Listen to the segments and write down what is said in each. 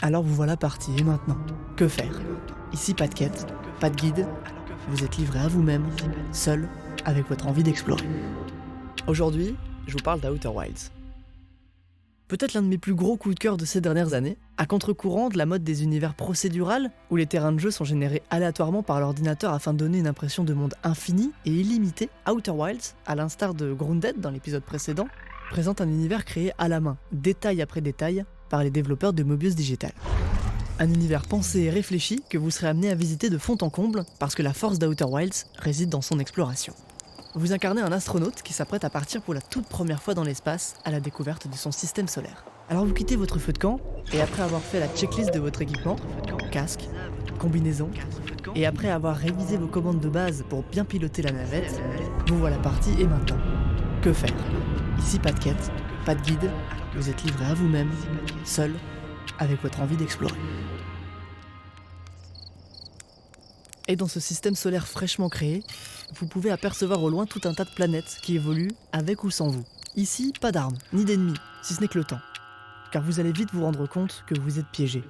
Alors vous voilà parti, et maintenant, que faire? Ici pas de quête, pas de guide, vous êtes livré à vous-même, seul, avec votre envie d'explorer. Aujourd'hui, je vous parle d'Outer Wilds. Peut-être l'un de mes plus gros coups de cœur de ces dernières années, à contre-courant de la mode des univers procédurales, où les terrains de jeu sont générés aléatoirement par l'ordinateur afin de donner une impression de monde infini et illimité, Outer Wilds, à l'instar de Grounded dans l'épisode précédent, présente un univers créé à la main, détail après détail, par les développeurs de Mobius Digital. Un univers pensé et réfléchi que vous serez amené à visiter de fond en comble parce que la force d'Outer Wilds réside dans son exploration. Vous incarnez un astronaute qui s'apprête à partir pour la toute première fois dans l'espace à la découverte de son système solaire. Alors vous quittez votre feu de camp et après avoir fait la checklist de votre équipement, casque, combinaison, et après avoir révisé vos commandes de base pour bien piloter la navette, vous voilà parti et maintenant, que faire? Ici pas de quête, pas de guide, vous êtes livré à vous-même, seul, avec votre envie d'explorer. Et dans ce système solaire fraîchement créé, vous pouvez apercevoir au loin tout un tas de planètes qui évoluent avec ou sans vous. Ici, pas d'armes, ni d'ennemis, si ce n'est que le temps. Car vous allez vite vous rendre compte que vous êtes piégé.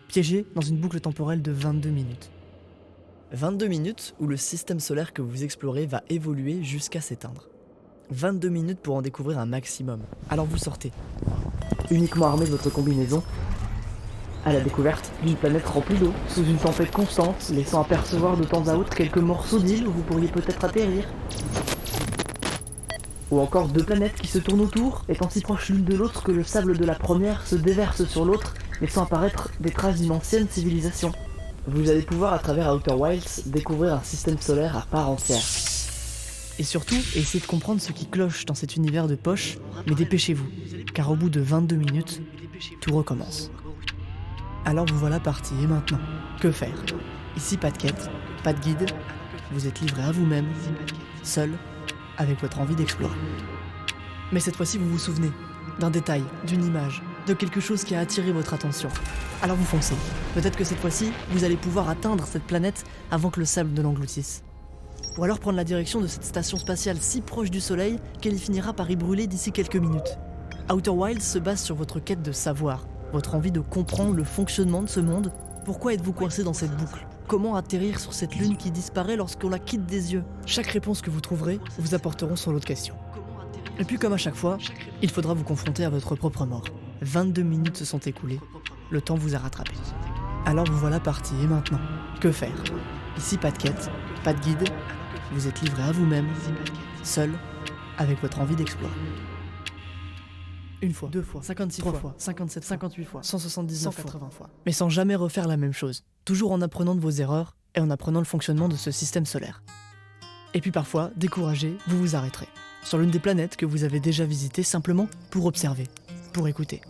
Piégé dans une boucle temporelle de 22 minutes. 22 minutes où le système solaire que vous explorez va évoluer jusqu'à s'éteindre. 22 minutes pour en découvrir un maximum. Alors vous sortez, uniquement armé de votre combinaison, à la découverte d'une planète remplie d'eau, sous une tempête constante, laissant apercevoir de temps à autre quelques morceaux d'îles où vous pourriez peut-être atterrir. Ou encore deux planètes qui se tournent autour, étant si proches l'une de l'autre que le sable de la première se déverse sur l'autre, laissant apparaître des traces d'une ancienne civilisation. Vous allez pouvoir, à travers Outer Wilds, découvrir un système solaire à part entière. Et surtout, essayez de comprendre ce qui cloche dans cet univers de poche, mais dépêchez-vous, car au bout de 22 minutes, tout recommence. Alors vous voilà parti, et maintenant, que faire? Ici pas de quête, pas de guide, vous êtes livré à vous-même, seul, avec votre envie d'explorer. Mais cette fois-ci vous vous souvenez d'un détail, d'une image, de quelque chose qui a attiré votre attention. Alors vous foncez. Peut-être que cette fois-ci, vous allez pouvoir atteindre cette planète avant que le sable ne l'engloutisse. Ou alors prendre la direction de cette station spatiale si proche du Soleil qu'elle y finira par y brûler d'ici quelques minutes. Outer Wilds se base sur votre quête de savoir, votre envie de comprendre le fonctionnement de ce monde. Pourquoi êtes-vous coincé dans cette boucle? Comment atterrir sur cette lune qui disparaît lorsqu'on la quitte des yeux? Chaque réponse que vous trouverez vous apporteront son lot de questions. Et puis comme à chaque fois, il faudra vous confronter à votre propre mort. 22 minutes se sont écoulées, le temps vous a rattrapé. Alors vous voilà parti, et maintenant, que faire? Ici pas de quête, pas de guide, vous êtes livré à vous-même, seul, avec votre envie d'explorer. Une fois, deux fois, 56 fois, 57, 58 fois, 179 fois, 180 fois. Mais sans jamais refaire la même chose. Toujours en apprenant de vos erreurs et en apprenant le fonctionnement de ce système solaire. Et puis parfois, découragé, vous vous arrêterez. Sur l'une des planètes que vous avez déjà visitées simplement pour observer, pour écouter.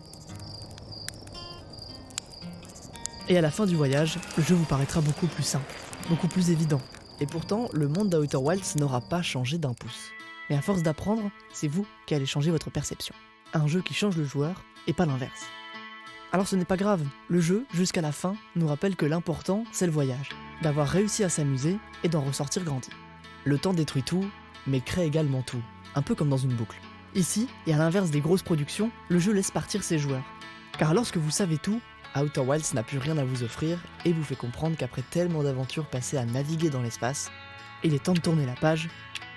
Et à la fin du voyage, le jeu vous paraîtra beaucoup plus simple, beaucoup plus évident. Et pourtant, le monde d'Outer Wilds n'aura pas changé d'un pouce. Mais à force d'apprendre, c'est vous qui allez changer votre perception. Un jeu qui change le joueur, et pas l'inverse. Alors ce n'est pas grave, le jeu, jusqu'à la fin, nous rappelle que l'important, c'est le voyage, d'avoir réussi à s'amuser et d'en ressortir grandi. Le temps détruit tout, mais crée également tout, un peu comme dans une boucle. Ici, et à l'inverse des grosses productions, le jeu laisse partir ses joueurs. Car lorsque vous savez tout, Outer Wilds n'a plus rien à vous offrir et vous fait comprendre qu'après tellement d'aventures passées à naviguer dans l'espace, il est temps de tourner la page,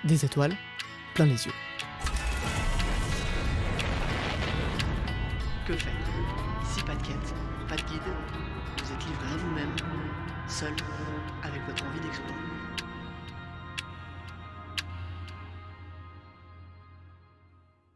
des étoiles, plein les yeux. Que faire? Ici pas de quête, pas de guide, vous êtes livré à vous-même, seul, avec votre